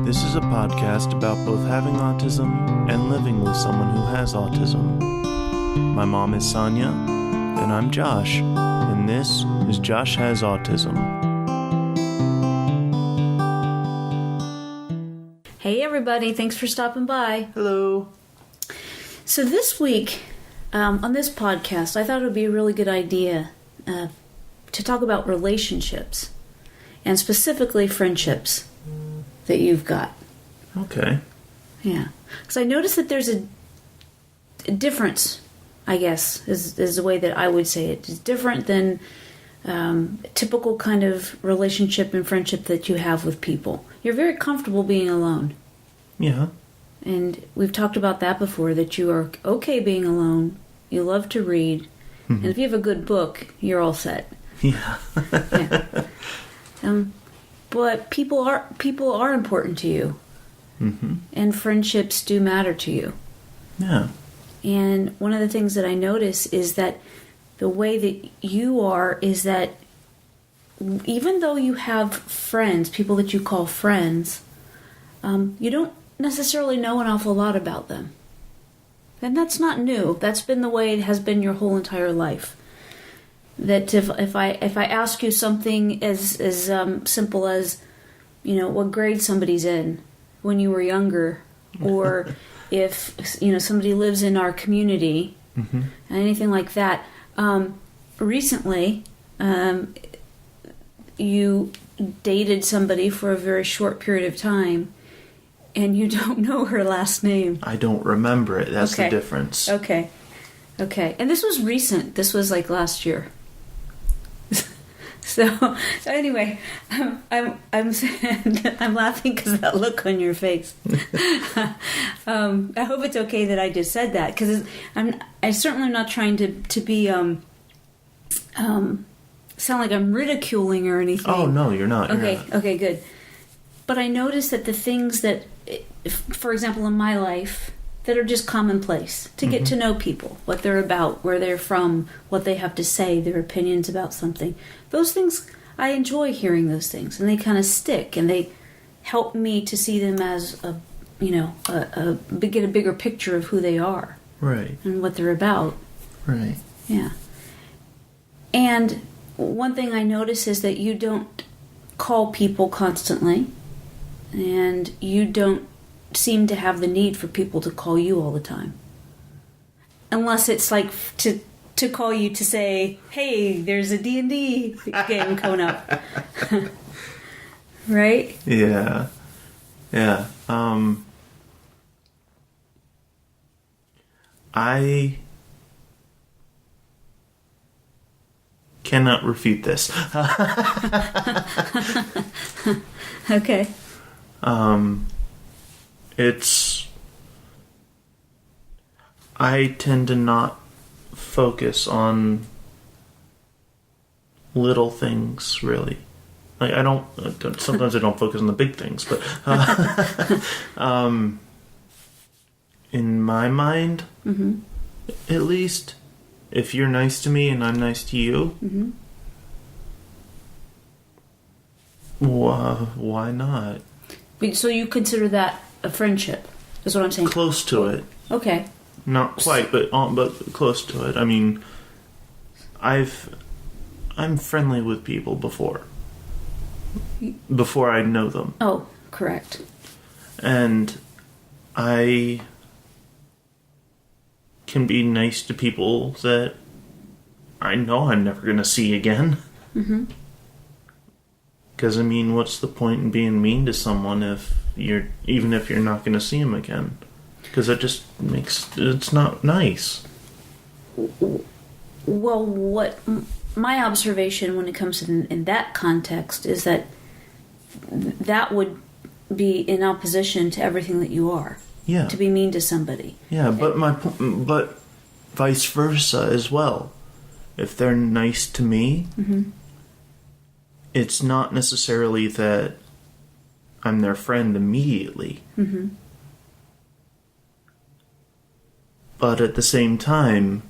This is a podcast about both having autism and living with someone who has autism. My mom is Sonya, and I'm Josh, and this is Josh Has Autism. Hey everybody, thanks for stopping by. Hello. So this week, on this podcast, I thought it would be a really good idea to talk about relationships, and specifically friendships that you've got. Okay. Yeah. Because I noticed that there's a difference, I guess, is the way that I would say it. It's different than a typical kind of relationship and friendship that you have with people. You're very comfortable being alone. Yeah. And we've talked about that before, that you are okay being alone. You love to read. And if you have a good book, you're all set. Yeah. Yeah. But people are important to you. Mm-hmm. And friendships do matter to you. Yeah. And one of the things that I notice is that the way that you are is that even though you have friends, people that you call friends, you don't necessarily know an awful lot about them. And that's not new. That's been the way it has been your whole entire life. That if I ask you something as simple as, you know, what grade somebody's in when you were younger, or if, you know, somebody lives in our community, and anything like that. Recently, you dated somebody for a very short period of time, and you don't know her last name. I don't remember it. That's Okay. the difference. Okay. And this was recent. This was like last year. So anyway, I'm laughing because that look on your face. I hope it's okay that I just said that, because I'm certainly not trying to be sound like I'm ridiculing or anything. Oh, no, you're not. Okay, You're not. okay, good. But I noticed that the things that, for example, in my life, that are just commonplace, to get to know people, what they're about, where they're from, what they have to say, their opinions about something. Those things, I enjoy hearing those things, and they kind of stick, and they help me to see them as get a bigger picture of who they are. Right. And what they're about. Right. Yeah. And one thing I notice is that you don't call people constantly, and you don't seem to have the need for people to call you all the time. Unless it's like to call you to say, hey, there's a D&D game coming up. Right? Yeah. Yeah. I cannot refute this. Okay. I tend to not focus on little things, really. Like, sometimes I don't focus on the big things, but, in my mind, at least, if you're nice to me and I'm nice to you, why not? So you consider that a friendship, is what I'm saying? Close to it. Okay. Not quite, but close to it. I mean, I'm friendly with people before I know them. Oh, correct. And I can be nice to people that I know I'm never going to see again. Because, I mean, what's the point in being mean to someone even if you're not going to see them again? Because it just it's not nice. Well, what my observation when it comes to in that context is that would be in opposition to everything that you are. Yeah. To be mean to somebody. Yeah, but but vice versa as well. If they're nice to me, it's not necessarily that I'm their friend immediately. But at the same time,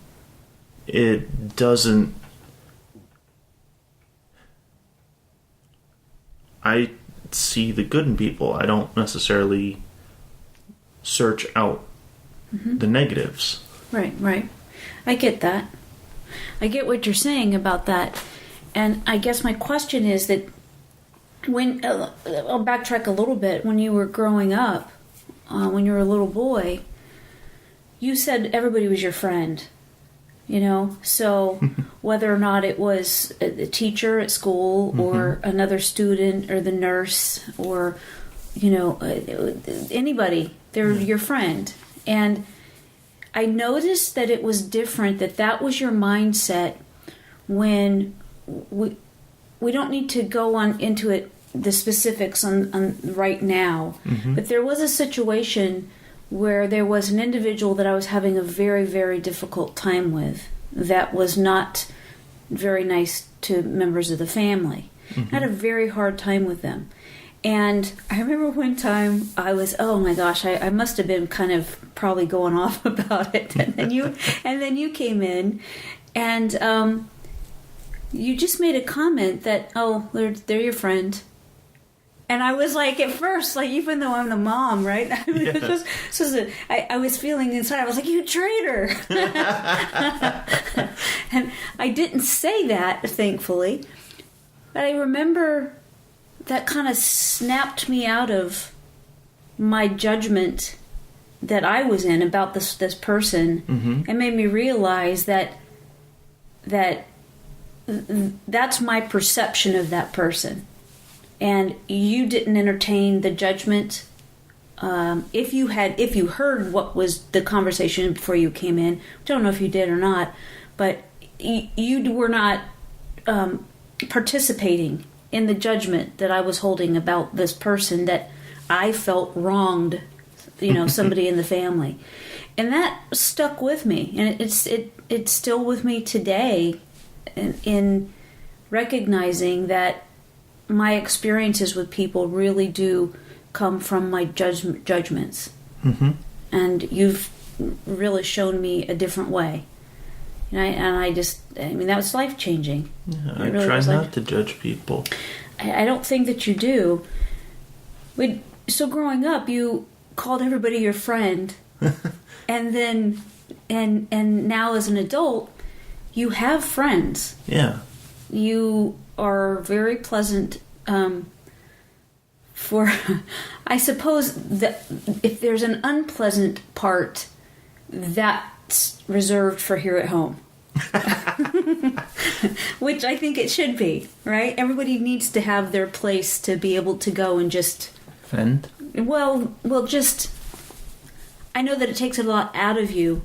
it doesn't... I see the good in people. I don't necessarily search out the negatives. Right. I get that. I get what you're saying about that. And I guess my question is that when, I'll backtrack a little bit, when you were growing up, when you were a little boy, you said everybody was your friend, so whether or not it was a teacher at school or another student or the nurse or, anybody, they're your friend. And I noticed that it was different, that was your mindset when we don't need to go on into it, the specifics on right now, but there was a situation where there was an individual that I was having a very, very difficult time with that was not very nice to members of the family. I had a very hard time with them. And I remember one time I was, oh my gosh, I must have been kind of probably going off about it. And then you came in and you just made a comment that, oh, they're your friend. And I was like, at first, like, even though I'm the mom, right? I mean, I was feeling inside, I was like, you traitor. And I didn't say that, thankfully. But I remember that kind of snapped me out of my judgment that I was in about this person and made me realize that that's my perception of that person. And you didn't entertain the judgment. If you heard what was the conversation before you came in, I don't know if you did or not, but you were not participating in the judgment that I was holding about this person that I felt wronged, somebody in the family. And that stuck with me. And it's still with me today in recognizing that my experiences with people really do come from my judgments. And you've really shown me a different way. And that was life-changing. Yeah, I really try not to judge people. I don't think that you do. So growing up, you called everybody your friend. And then, and now as an adult, you have friends. Yeah. You are very pleasant I suppose that if there's an unpleasant part, that's reserved for here at home. Which I think it should be, right? Everybody needs to have their place to be able to go and just... Vent? Well, just... I know that it takes a lot out of you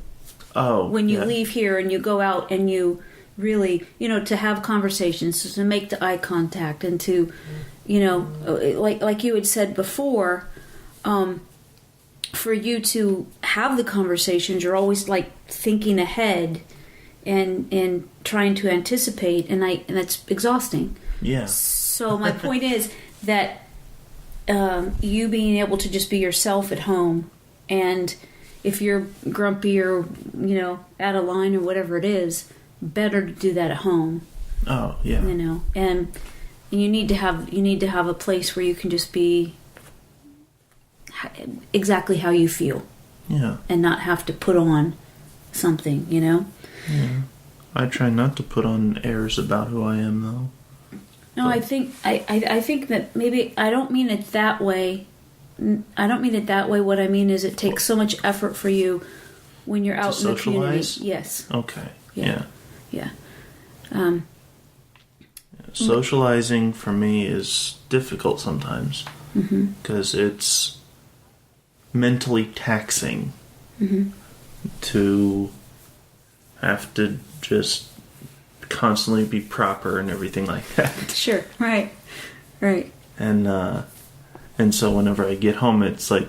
when you leave here and you go out and you really, to have conversations, to make the eye contact and to, like you had said before, for you to have the conversations, you're always like thinking ahead and trying to anticipate, and that's exhausting. Yeah. So my point is that you being able to just be yourself at home, and if you're grumpy or out of line or whatever it is, better to do that at home. Oh yeah. And you need to have a place where you can just be exactly how you feel. Yeah. And not have to put on something, Yeah. I try not to put on airs about who I am, though. No, but I think that maybe I don't mean it that way. What I mean is it takes so much effort for you when you're out in the community. Yes. Okay. Yeah. Socializing for me is difficult sometimes because it's mentally taxing to have to just constantly be proper and everything like that. Sure. Right. And so whenever I get home, it's like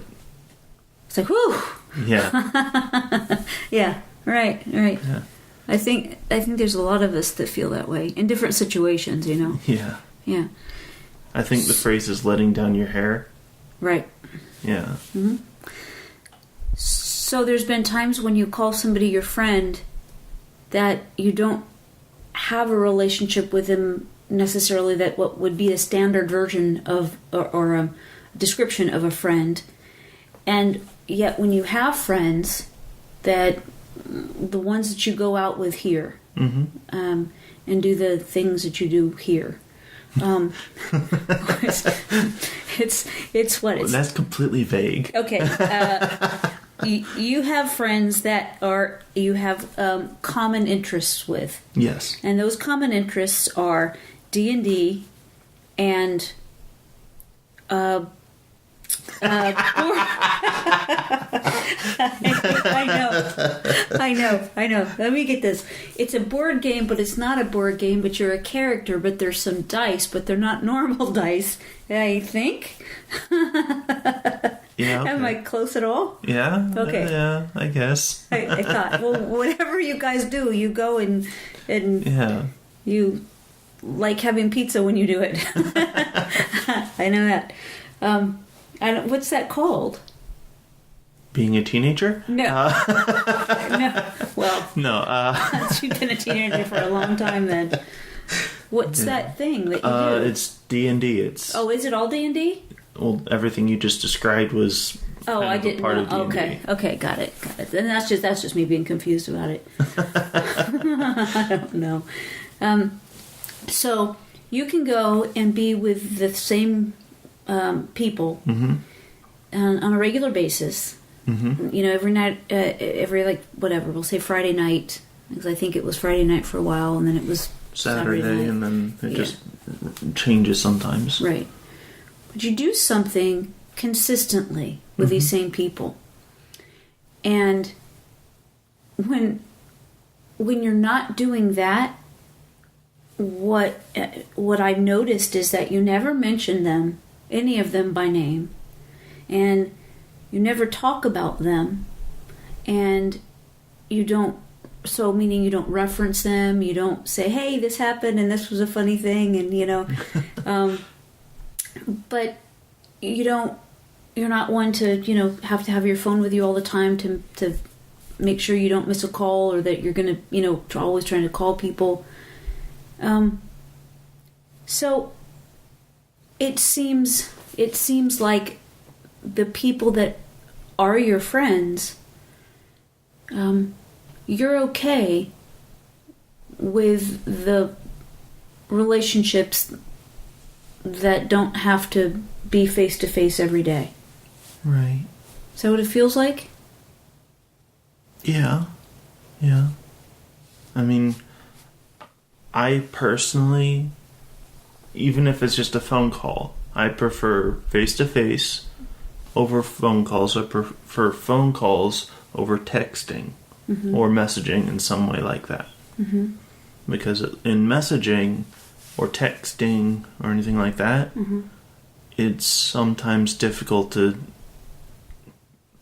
whew. Yeah. Yeah. Right. Yeah. I think there's a lot of us that feel that way in different situations, Yeah. Yeah. I think the phrase is letting down your hair. Right. Yeah. Mm-hmm. So there's been times when you call somebody your friend that you don't have a relationship with them necessarily that what would be a standard version of or a description of a friend. And yet when you have friends, that the ones that you go out with here, and do the things that you do here, it's what it's. That's completely vague. Okay. You have friends that you have common interests with. Yes. And those common interests are D&D and I know. Let me get this. It's a board game, but it's not a board game, but you're a character, but there's some dice, but they're not normal dice, I think. Yeah. Okay. Am I close at all? Yeah. Okay. Yeah, I guess. I thought, well, whatever you guys do, you go and yeah. You like having pizza when you do it. I know that. What's that called? Being a teenager? No. No. Well, no. You've been a teenager for a long time then. What's that thing that you do? It's D&D. Oh, is it all D&D? Well, everything you just described was I didn't part know. of D&D. Okay, got it. And that's just me being confused about it. I don't know. So you can go and be with the same people on a regular basis. You know, every night, whatever, we'll say Friday night, because I think it was Friday night for a while, and then it was Saturday night. And then it just changes sometimes. Right. But you do something consistently with these same people. And when you're not doing that, what I've noticed is that you never mention them, any of them by name, and you never talk about them, and you don't, so meaning you don't reference them, you don't say, hey, this happened and this was a funny thing, and you know, but you're not one to, you know, have to have your phone with you all the time to make sure you don't miss a call, or that you're going to, you know, always trying to call people. So it seems like the people that are your friends, you're okay with the relationships that don't have to be face to face every day. Right. Is that what it feels like? Yeah. Yeah. I mean, I personally, even if it's just a phone call, I prefer face-to-face over phone calls. I prefer phone calls over texting or messaging in some way like that. Because in messaging or texting or anything like that, it's sometimes difficult to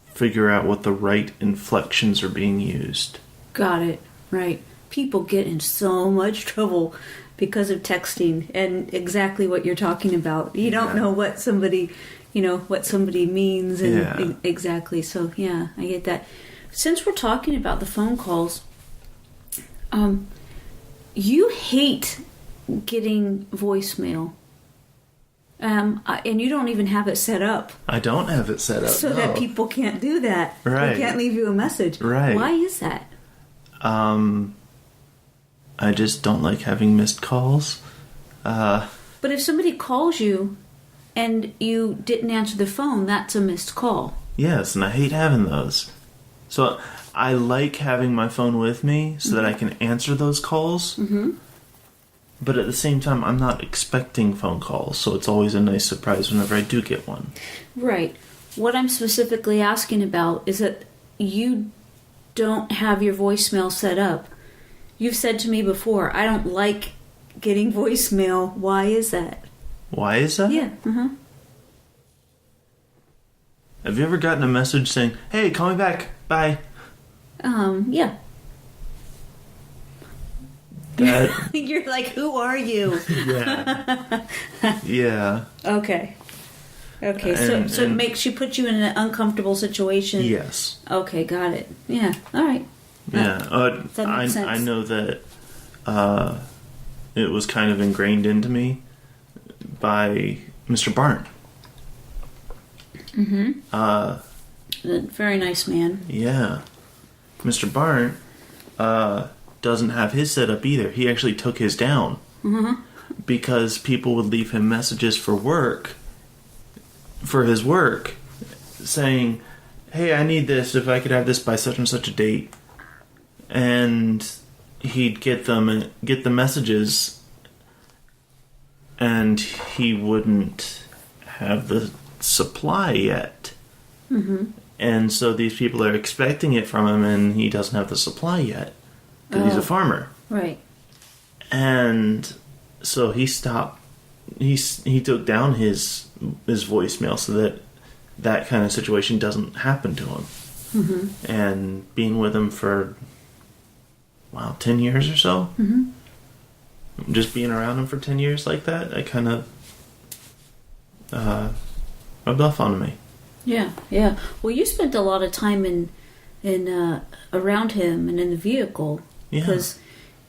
figure out what the right inflections are being used. Got it. Right. People get in so much trouble because of texting and exactly what you're talking about. You don't know what somebody, what somebody means and exactly. So yeah, I get that. Since we're talking about the phone calls, you hate getting voicemail. And you don't even have it set up. I don't have it set up. So that people can't do that. Right. They can't leave you a message. Right. Why is that? I just don't like having missed calls. But if somebody calls you and you didn't answer the phone, that's a missed call. Yes, and I hate having those. So I like having my phone with me so that I can answer those calls. But at the same time, I'm not expecting phone calls, so it's always a nice surprise whenever I do get one. Right. What I'm specifically asking about is that you don't have your voicemail set up. You've said to me before, I don't like getting voicemail. Why is that? Why is that? Yeah. Have you ever gotten a message saying, hey, call me back, bye? Yeah. That... You're like, who are you? Yeah. Yeah. Okay, so it makes you, put you in an uncomfortable situation. Yes. Okay, got it. Yeah, all right. Yeah, That makes sense. I know that it was kind of ingrained into me by Mr. Barn. Mm-hmm. A very nice man. Yeah. Mr. Barn doesn't have his set up either. He actually took his down. Mm-hmm. Because people would leave him messages for his work, saying, hey, I need this, if I could have this by such and such a date. And he'd get the messages, and he wouldn't have the supply yet. Mm-hmm. And so these people are expecting it from him, and he doesn't have the supply yet, because he's a farmer. Right. And so he stopped. He took down his voicemail so that kind of situation doesn't happen to him. Mm-hmm. And being with him for 10 years or so. Mm-hmm. Just being around him for 10 years like that, I kind of rubbed off on me. Yeah, yeah. Well, you spent a lot of time in around him and in the vehicle. Yeah. Because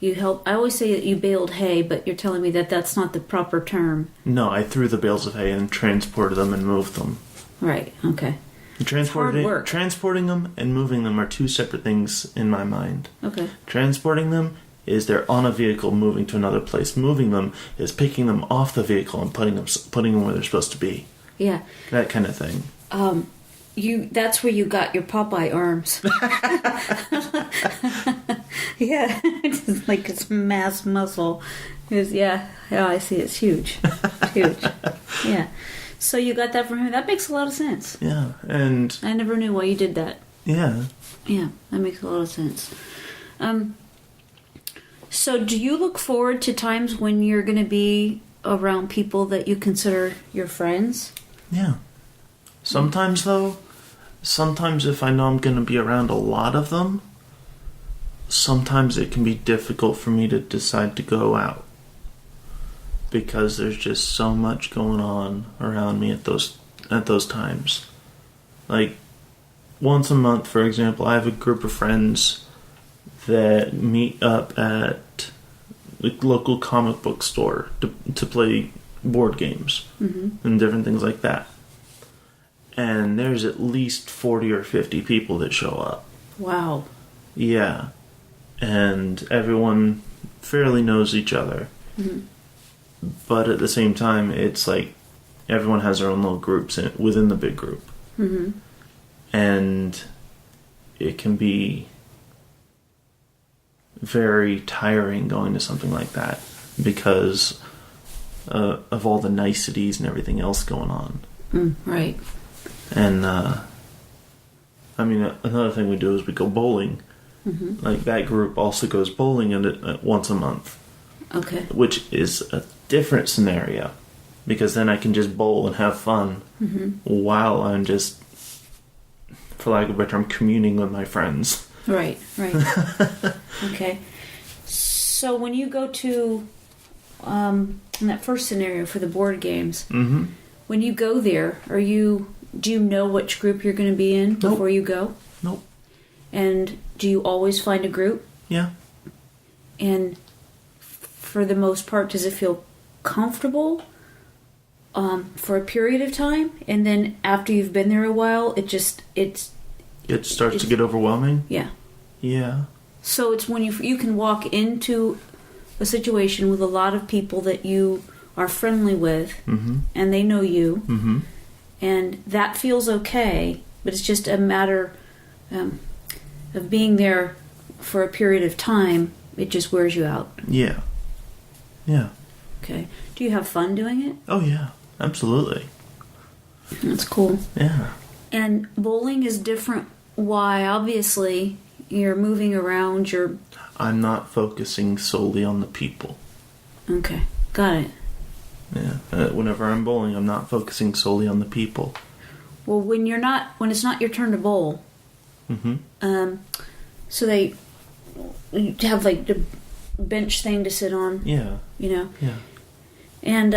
you helped. I always say that you baled hay, but you're telling me that that's not the proper term. No, I threw the bales of hay and transported them and moved them. Right. Okay. Transporting them and moving them are two separate things in my mind. Okay. Transporting them is they're on a vehicle moving to another place. Moving them is picking them off the vehicle and putting them where they're supposed to be. Yeah. That kind of thing. That's where you got your Popeye arms. Yeah, it's like it's mass muscle. I see. It's huge, huge. Yeah. So you got that from him. That makes a lot of sense. Yeah, and I never knew why you did that. Yeah. Yeah, that makes a lot of sense. So do you look forward to times when you're going to be around people that you consider your friends? Yeah. Sometimes, though, if I know I'm going to be around a lot of them, sometimes it can be difficult for me to decide to go out. Because there's just so much going on around me at those times. Like, once a month, for example, I have a group of friends that meet up at the local comic book store to play board games. Mm-hmm. And different things like that. And there's at least 40 or 50 people that show up. Wow. Yeah. And everyone fairly knows each other. Mm-hmm. But at the same time, it's like everyone has their own little groups within the big group. Mm-hmm. And it can be very tiring going to something like that because of all the niceties and everything else going on. Right. And, another thing we do is we go bowling. Mm-hmm. Like, that group also goes bowling once a month. Okay. Which is a different scenario. Because then I can just bowl and have fun while I'm just, for lack of a better term, communing with my friends. Right. Okay. So when you go to, in that first scenario for the board games, when you go there, do you know which group you're going to be in before you go? Nope. And do you always find a group? Yeah. And for the most part, does it feel comfortable for a period of time? And then after you've been there a while, it starts to get overwhelming? Yeah. Yeah. So it's when you can walk into a situation with a lot of people that you are friendly with, and they know you, and that feels okay, but it's just a matter of being there for a period of time. It just wears you out. Yeah. Yeah. Okay. Do you have fun doing it? Oh, yeah. Absolutely. That's cool. Yeah. And bowling is different. Why? Obviously, you're moving around. I'm not focusing solely on the people. Okay. Got it. Yeah. Whenever I'm bowling, I'm not focusing solely on the people. Well, when it's not your turn to bowl, so they have like the bench thing to sit on. Yeah. You know. Yeah. And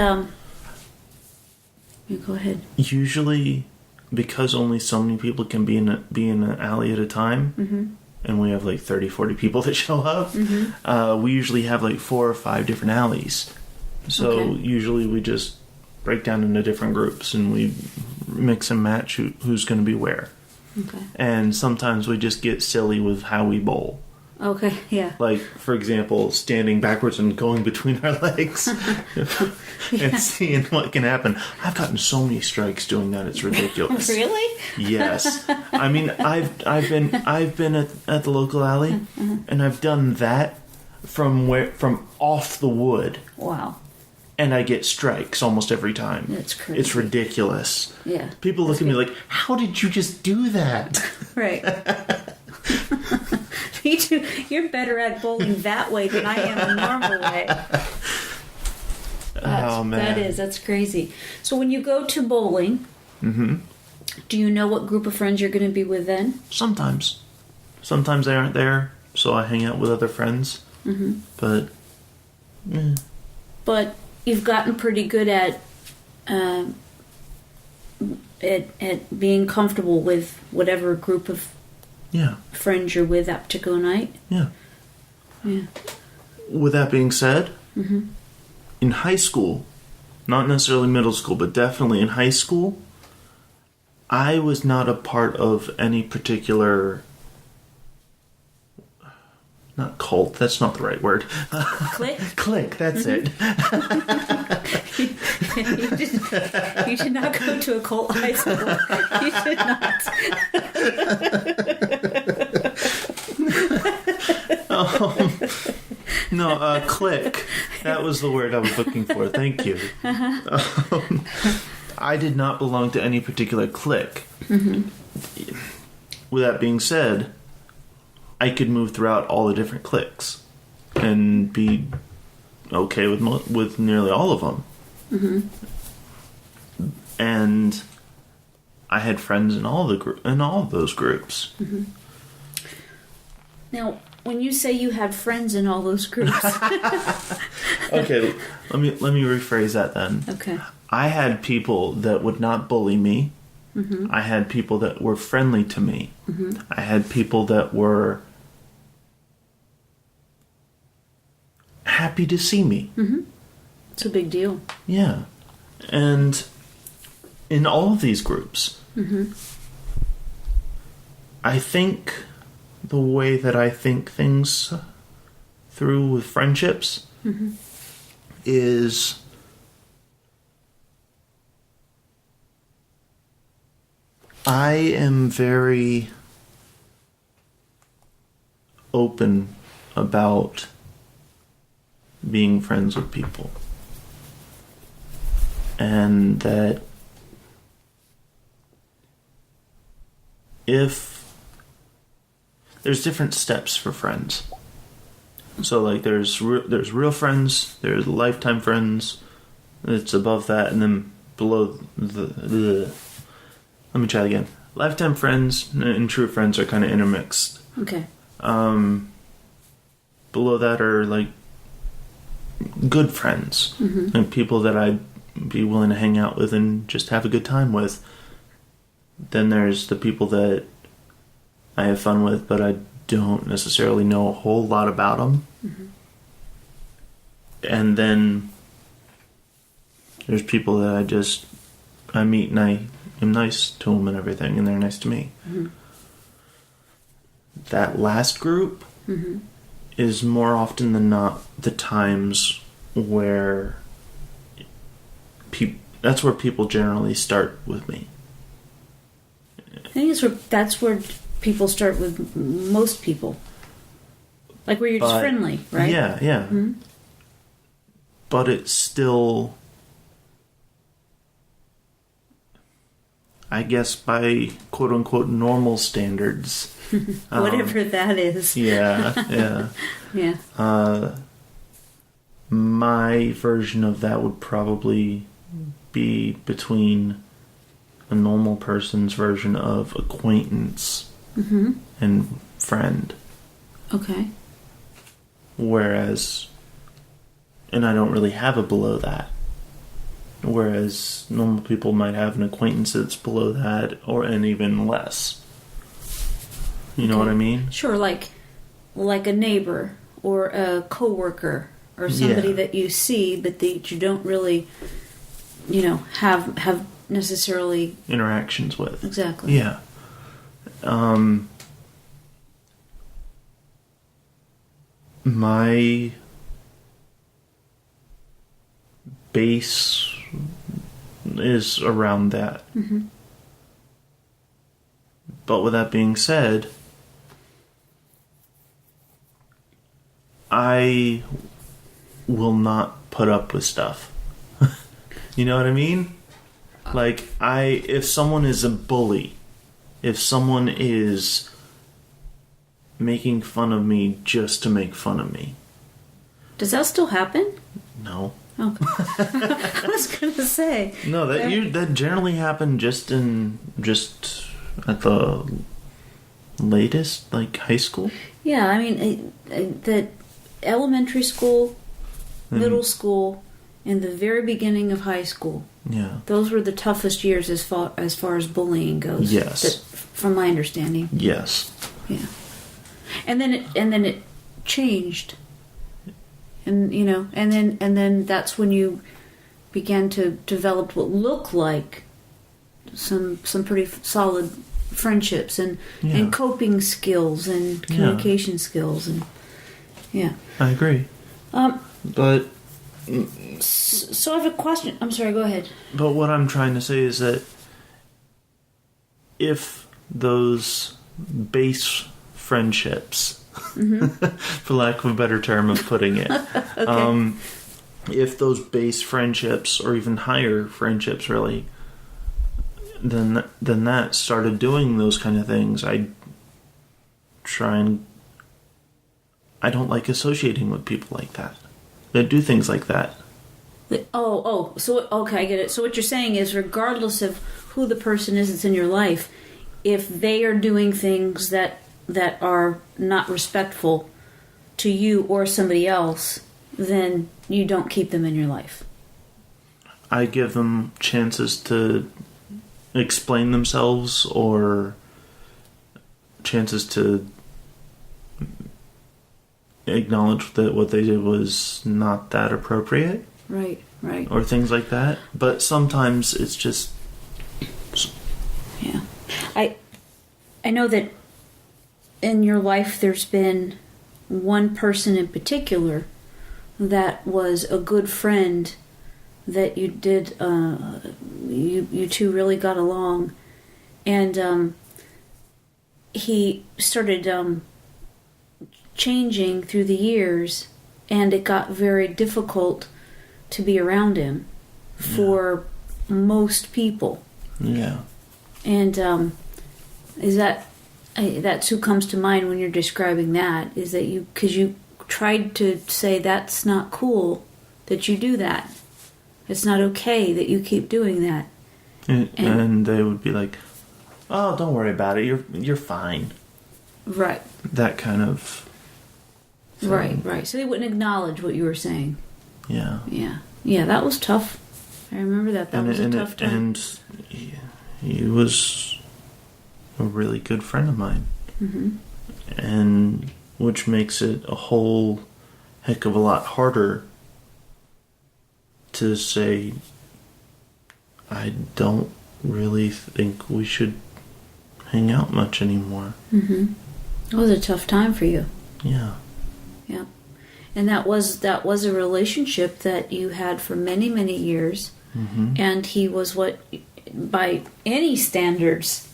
you go ahead. Usually, because only so many people can be in an alley at a time, and we have like 30, 40 people that show up, we usually have like 4 or 5 different alleys. So usually we just break down into different groups and we mix and match who's going to be where. Okay. And sometimes we just get silly with how we bowl. Okay, yeah. Like, for example, standing backwards and going between our legs and seeing what can happen. I've gotten so many strikes doing that; it's ridiculous. Really? Yes. I mean, I've been at the local alley, and I've done that from off the wood. Wow. And I get strikes almost every time. That's crazy. It's ridiculous. Yeah. People look at me like, "How did you just do that?" Right. Me too. You're better at bowling that way than I am the normal way. Oh, man. That's crazy. So when you go to bowling, do you know what group of friends you're going to be with then? Sometimes. Sometimes they aren't there, so I hang out with other friends. But you've gotten pretty good at being comfortable with whatever group of friends you're with that particular night. Yeah. With that being said, in high school, not necessarily middle school, but definitely in high school, I was not a part of any particular... Not cult, that's not the right word. Clique? Clique, that's it. You did not go to a cult high school. You did not. No, clique. That was the word I was looking for. Thank you. I did not belong to any particular clique. With that being said, I could move throughout all the different cliques and be okay with nearly all of them. And I had friends in all of those groups. Now, when you say you had friends in all those groups, okay, let me rephrase that then. Okay. I had people that would not bully me. I had people that were friendly to me. I had people that were happy to see me. It's a big deal. Yeah. And in all of these groups, I think the way that I think things through with friendships is I am very open about being friends with people. And that if there's different steps for friends. So like there's real friends, there's lifetime friends, it's above that, and then below the let me try again. Lifetime friends and true friends are kind of intermixed. Okay. Below that are like good friends and people that I'd be willing to hang out with and just have a good time with. Then there's the people that I have fun with, but I don't necessarily know a whole lot about them. And then there's people that I meet and I am nice to them and everything, and they're nice to me. That last group is more often than not the times where that's where people generally start with me. I think that's where people start with most people. Like where you're just friendly, right? Yeah. But it's still, I guess by quote-unquote normal standards. Whatever that is. Yeah. My version of that would probably be between a normal person's version of acquaintance and friend. Okay. Whereas, and I don't really have a below that. Whereas normal people might have an acquaintance that's below that, and even less. You know what I mean? Sure, like a neighbor or a coworker or somebody that you see, but that you don't really, have necessarily interactions with. Exactly. Yeah. My base is around that. Mm-hmm. But with that being said, I will not put up with stuff. You know what I mean? Like, if someone is a bully, if someone is making fun of me just to make fun of me. Does that still happen? No. Oh. I was going to say. No, that generally happened just at the latest, like high school. Yeah, I mean, that elementary school, middle school, and the very beginning of high school. Yeah. Those were the toughest years as far as bullying goes. Yes. From my understanding. Yes. Yeah. And then it changed. And and then that's when you began to develop what looked like some pretty solid friendships and coping skills and communication skills and I agree. But so I have a question. I'm sorry, go ahead. But what I'm trying to say is that if those base friendships, for lack of a better term of putting it, Okay. If those base friendships or even higher friendships really, then that started doing those kind of things, I don't like associating with people like that do things like that. So okay, I get it. So what you're saying is, regardless of who the person is that's in your life, if they are doing things that are not respectful to you or somebody else, then you don't keep them in your life. I give them chances to explain themselves or chances to acknowledge that what they did was not that appropriate. Right. Or things like that. But sometimes it's just... Yeah. I know that in your life there's been one person in particular that was a good friend that you did, you two really got along, and he started changing through the years, and it got very difficult to be around him for most people. Yeah. And is that's who comes to mind when you're describing that, is that because you tried to say that's not cool that you do that. It's not okay that you keep doing that. And they would be like, "Oh, don't worry about it. You're fine." Right. That kind of thing. Right. So they wouldn't acknowledge what you were saying. Yeah. Yeah, that was tough. I remember that. That was a tough time. And he was a really good friend of mine. Mm-hmm. And which makes it a whole heck of a lot harder to say, I don't really think we should hang out much anymore. Mm-hmm. It was a tough time for you. Yeah. Yeah. And that was a relationship that you had for many, many years. Mm-hmm. And he was what, by any standards,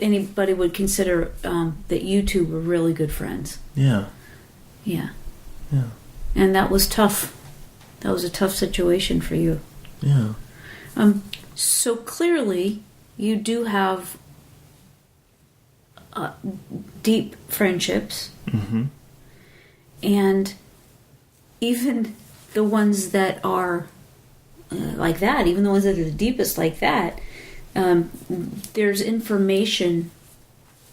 anybody would consider that you two were really good friends. Yeah. Yeah. Yeah. And that was tough. That was a tough situation for you. Yeah. So clearly, you do have deep friendships. Mm-hmm. And even the ones that are like that, even the ones that are the deepest like that, there's information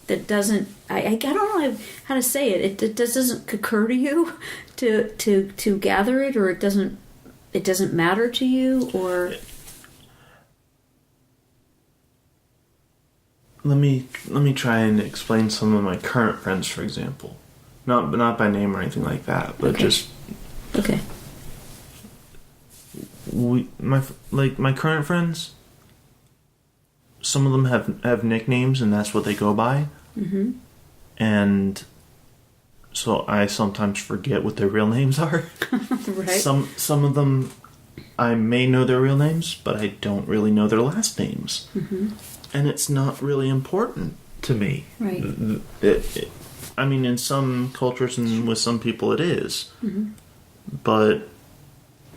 that doesn't... I don't know how to say it. It just doesn't occur to you to gather it, or it doesn't matter to you, or... let me try and explain some of my current friends, for example. Not by name or anything like that, but just okay. My current friends. Some of them have nicknames, and that's what they go by. Mm-hmm. And so I sometimes forget what their real names are. Right. Some of them I may know their real names, but I don't really know their last names. Mm-hmm. And it's not really important to me. Right. I mean, in some cultures and with some people it is. Mm-hmm. But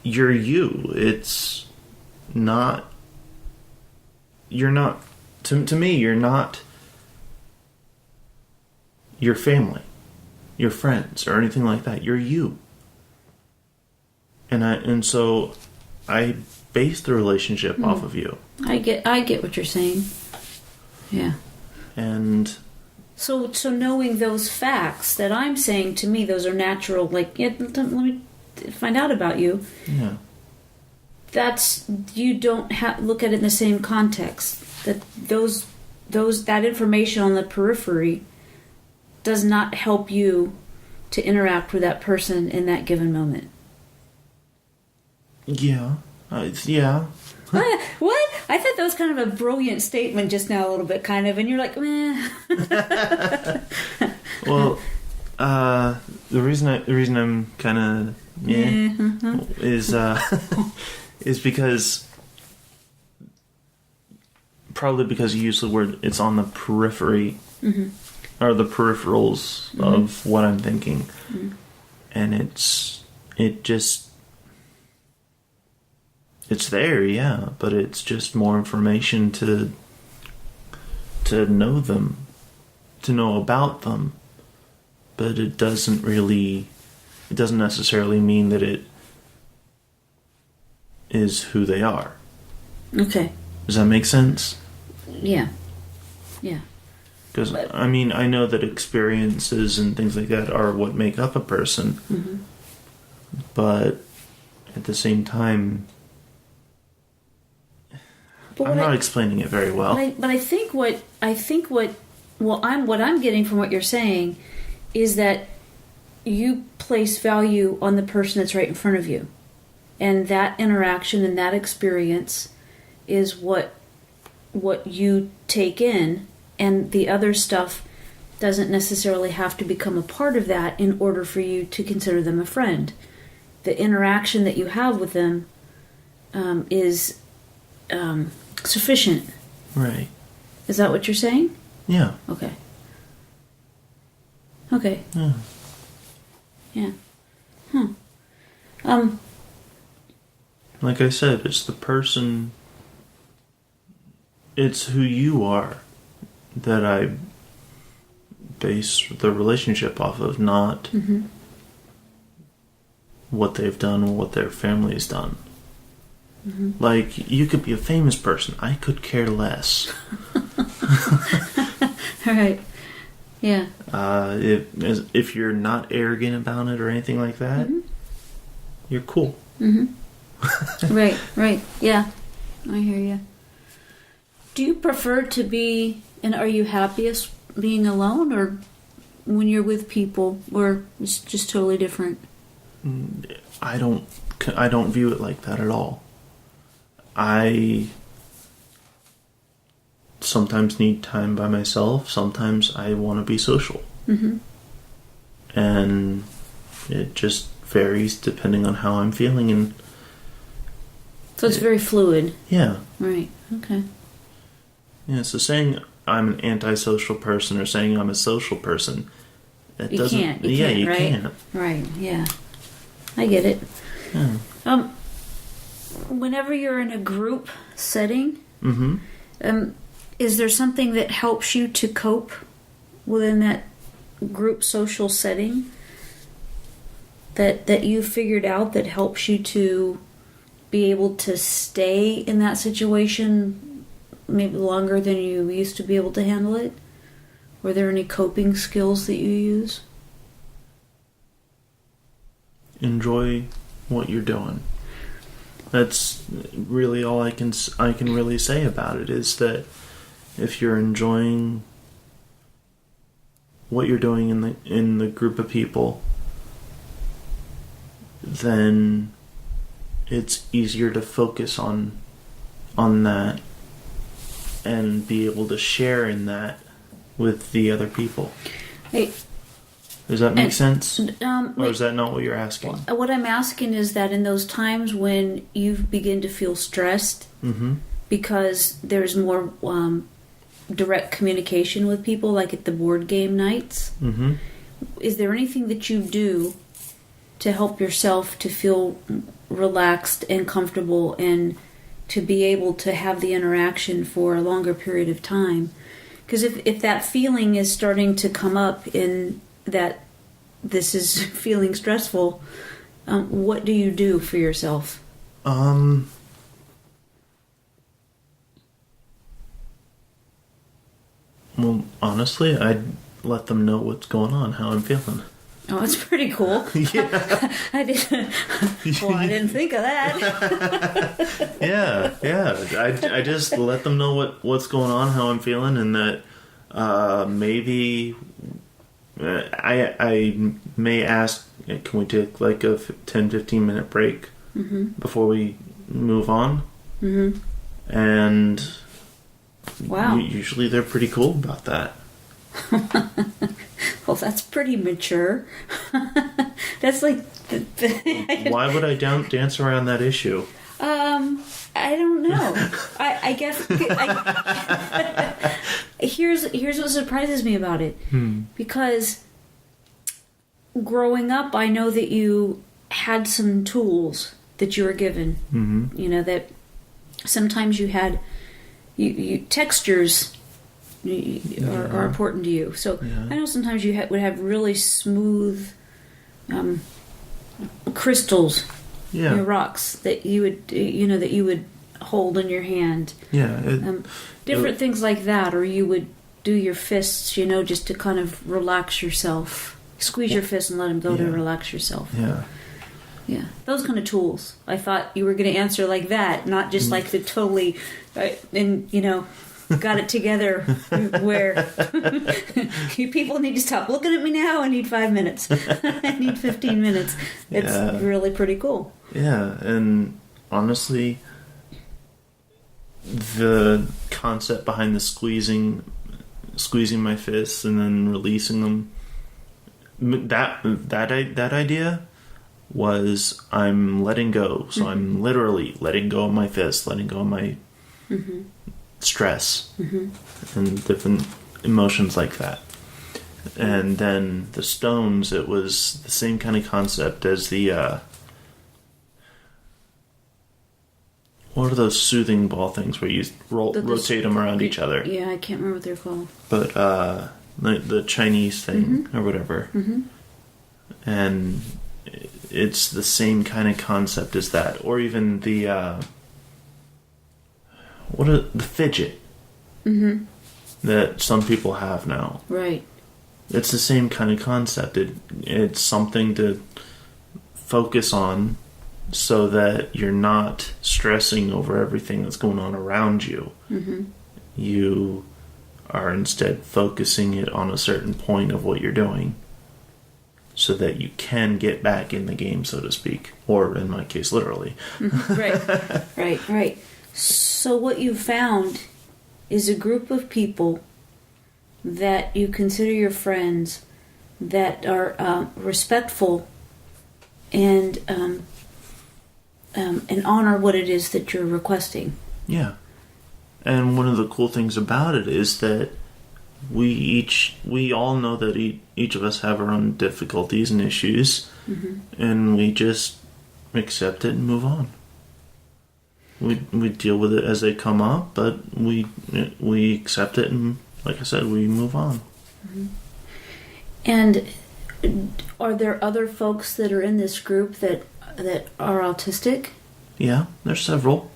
you're you. It's not... You're not... To me, you're not your family, your friends, or anything like that. You're you. And so I base the relationship off of you. I get what you're saying. Yeah. And so knowing those facts that I'm saying, to me, those are natural. Like, yeah, let me find out about you. yeah, You don't look at it in the same context. That that information on the periphery does not help you to interact with that person in that given moment. yeah, yeah. What? I thought that was kind of a brilliant statement just now, a little bit, kind of, and you're like, meh. Well, the reason I'm kind of is because probably because you use the word, it's on the periphery, or the peripherals of what I'm thinking, and it's there, yeah, but it's just more information to know them, to know about them, but it doesn't necessarily mean that it is who they are. Okay. Does that make sense? Yeah. Yeah. Because, I mean, I know that experiences and things like that are what make up a person, but at the same time, I'm not explaining it very well. But I think what I'm getting from what you're saying is that you place value on the person that's right in front of you, and that interaction and that experience is what you take in, and the other stuff doesn't necessarily have to become a part of that in order for you to consider them a friend. The interaction that you have with them is sufficient. Right. Is that what you're saying? Yeah. Okay. Yeah. Yeah. Like I said, it's the person, it's who you are that I base the relationship off of, not what they've done or what their family's done. Like, you could be a famous person. I could care less. All right. Yeah. If you're not arrogant about it or anything like that, you're cool. Right. Yeah. I hear you. Do you prefer to be, and are you happiest being alone, or when you're with people, or it's just totally different? I don't view it like that at all. I sometimes need time by myself. Sometimes I want to be social. And it just varies depending on how I'm feeling. And so it's very fluid. Yeah. Right. Okay. Yeah, so saying I'm an antisocial person or saying I'm a social person, that You doesn't... can't, you right? can't. Right, yeah. I get it. Yeah. Whenever you're in a group setting, Mm-hmm. Is there something that helps you to cope within that group social setting that you figured out that helps you to be able to stay in that situation maybe longer than you used to be able to handle it? Were there any coping skills that you use? Enjoy what you're doing. That's really all I can really say about it, is that if you're enjoying what you're doing in the group of people, then it's easier to focus on that and be able to share in that with the other people. Hey, does that make sense? Or is that not what you're asking? What I'm asking is that in those times when you begin to feel stressed because there's more direct communication with people, like at the board game nights, is there anything that you do to help yourself to feel relaxed and comfortable and to be able to have the interaction for a longer period of time? Because if that feeling is starting to come up in that this is feeling stressful, what do you do for yourself? Well, honestly, I'd let them know what's going on, how I'm feeling. Oh, that's pretty cool. Yeah. I didn't think of that. Yeah. I just let them know what's going on, how I'm feeling, and that maybe I may ask, can we take like a 10-15 minute break before we move on? And wow. Usually they're pretty cool about that. Well, that's pretty mature. That's like... Why would I dance around that issue? I don't know. I guess... Here's what surprises me about it. Because growing up, I know that you had some tools that you were given. You know, that sometimes you had... You textures... are important to you. So I know sometimes you would have really smooth crystals, rocks that you would hold in your hand. Different things like that, or you would do your fists, just to kind of relax yourself. Squeeze your fists and let them go to relax yourself. Yeah, those kind of tools. I thought you were going to answer like that, not just like the totally, got it together where you people need to stop looking at me now. I need 5 minutes. I need 15 minutes. It's really pretty cool. Yeah, and honestly, the concept behind the squeezing my fists and then releasing them, that idea was I'm letting go. So I'm literally letting go of my fists, letting go of my stress and different emotions like that. And then the stones, it was the same kind of concept as the what are those soothing ball things where you rotate them around each other? Yeah, I can't remember what they're called. But the Chinese thing or whatever. And it's the same kind of concept as that. Or even the the fidget that some people have now. Right. It's the same kind of concept. It's something to focus on so that you're not stressing over everything that's going on around you. You are instead focusing it on a certain point of what you're doing so that you can get back in the game, so to speak. Or in my case, literally. Right. So what you found is a group of people that you consider your friends that are respectful and honor what it is that you're requesting. Yeah. And one of the cool things about it is that we all know that each of us have our own difficulties and issues, and we just accept it and move on. We deal with it as they come up, but we accept it, and like I said, we move on. And are there other folks that are in this group that are autistic? Yeah, there's several.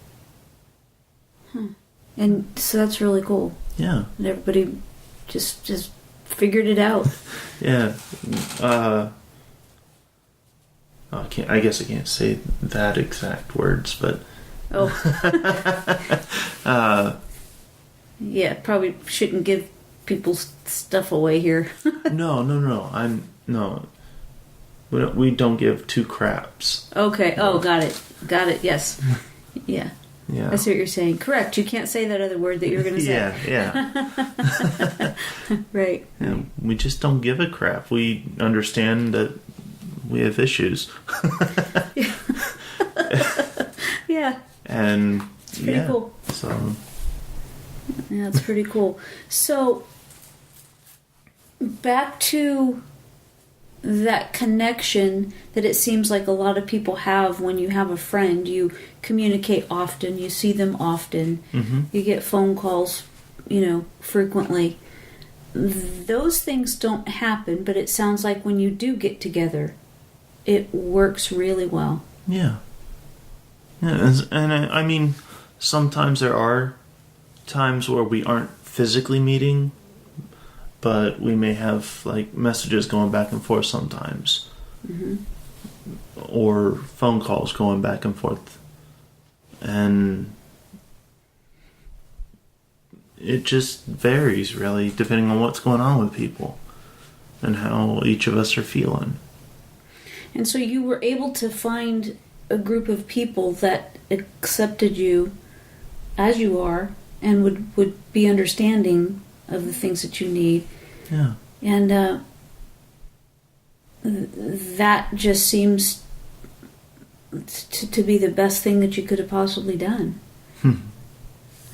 And so that's really cool. Yeah. And everybody just figured it out. Yeah. I guess I can't say that exact words, but... Yeah, probably shouldn't give people's stuff away here. No. No. We don't give two craps. Okay. Oh, got it. Yes. Yeah. Yeah. That's what you're saying. Correct. You can't say that other word that you're going to say. Yeah. Right. Yeah. We just don't give a crap. We understand that we have issues. Yeah. And it's pretty cool. So. Yeah, it's pretty cool. So, back to that connection that it seems like a lot of people have when you have a friend. You communicate often, you see them often, you get phone calls, frequently. Those things don't happen, but it sounds like when you do get together, it works really well. Yeah. Yeah, and I mean, sometimes there are times where we aren't physically meeting, but we may have like messages going back and forth sometimes, or phone calls going back and forth, and it just varies really depending on what's going on with people and how each of us are feeling. And so you were able to find a group of people that accepted you as you are and would be understanding of the things that you need. Yeah. And that just seems to be the best thing that you could have possibly done.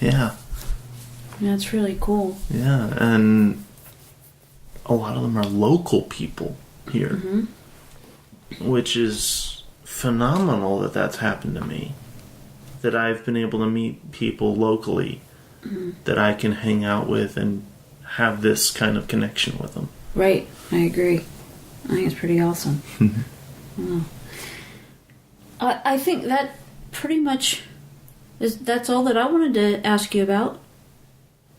Yeah. That's really cool. Yeah, and a lot of them are local people here, which is phenomenal that that's happened to me. That I've been able to meet people locally that I can hang out with and have this kind of connection with them. Right, I agree. I think it's pretty awesome. Wow. I think that pretty much that's all that I wanted to ask you about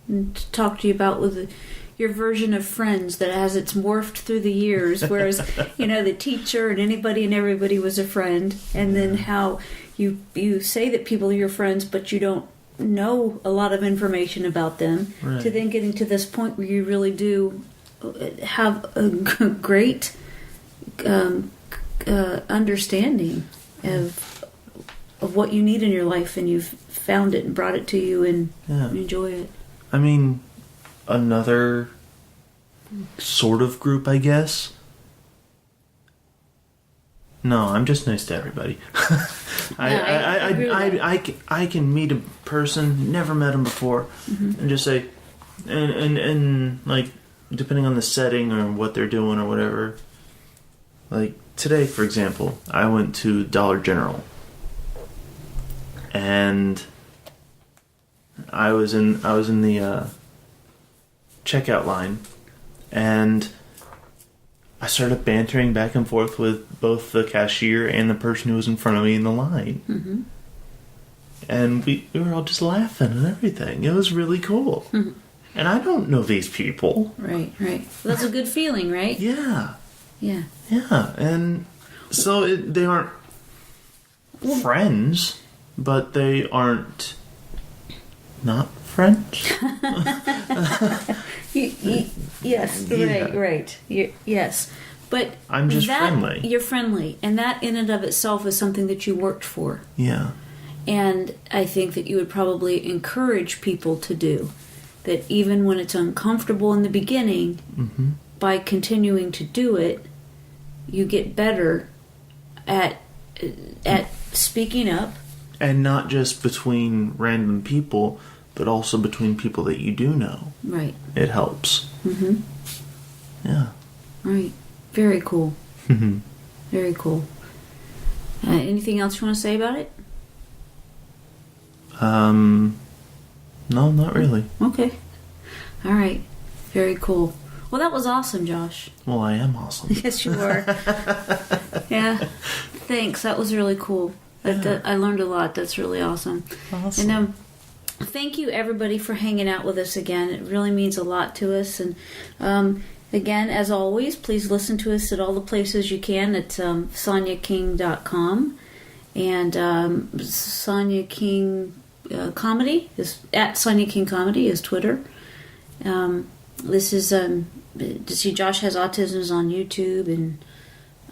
and to talk to you about with your version of Friends that has its morphed through the years, whereas the teacher and anybody and everybody was a friend, and then how you say that people are your friends, but you don't know a lot of information about them, right. To then getting to this point where you really do have a great understanding of what you need in your life, and you've found it and brought it to you and enjoy it. I mean, another sort of group, I guess. No, I'm just nice to everybody. I can meet a person, never met him before, and just say, and like, depending on the setting or what they're doing or whatever. Like today, for example, I went to Dollar General, and I was in the checkout line, and I started bantering back and forth with both the cashier and the person who was in front of me in the line. And we were all just laughing and everything. It was really cool. And I don't know these people. Right. Well, that's a good feeling, right? Yeah. Yeah. And so they aren't friends, but they aren't not friends. Yes, Yeah. right. Yes. But I'm just friendly. You're friendly, and that in and of itself is something that you worked for. Yeah. And I think that you would probably encourage people to do that, even when it's uncomfortable in the beginning, by continuing to do it, you get better at speaking up. And not just between random people, but also between people that you do know. Right. It helps. Yeah. Right. Very cool. Very cool. Anything else you want to say about it? No, not really. Okay. All right. Very cool. Well, that was awesome, Josh. Well, I am awesome. Yes, you are. Yeah. Thanks. That was really cool. I learned a lot. That's really awesome. Awesome. And thank you, everybody, for hanging out with us again. It really means a lot to us. And again, as always, please listen to us at all the places you can. It's SonyaKing.com and Sonya King Comedy is at Sonya King Comedy is Twitter. This is to see Josh Has Autism is on YouTube, and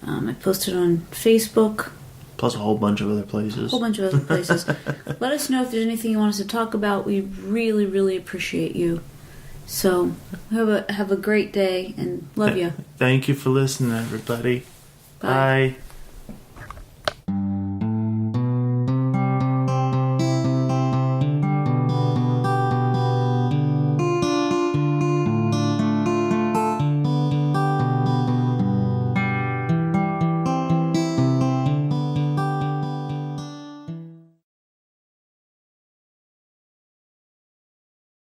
I posted on Facebook. Plus a whole bunch of other places. Let us know if there's anything you want us to talk about. We really, really appreciate you. So have a great day and love you. Thank you for listening, everybody. Bye. Bye.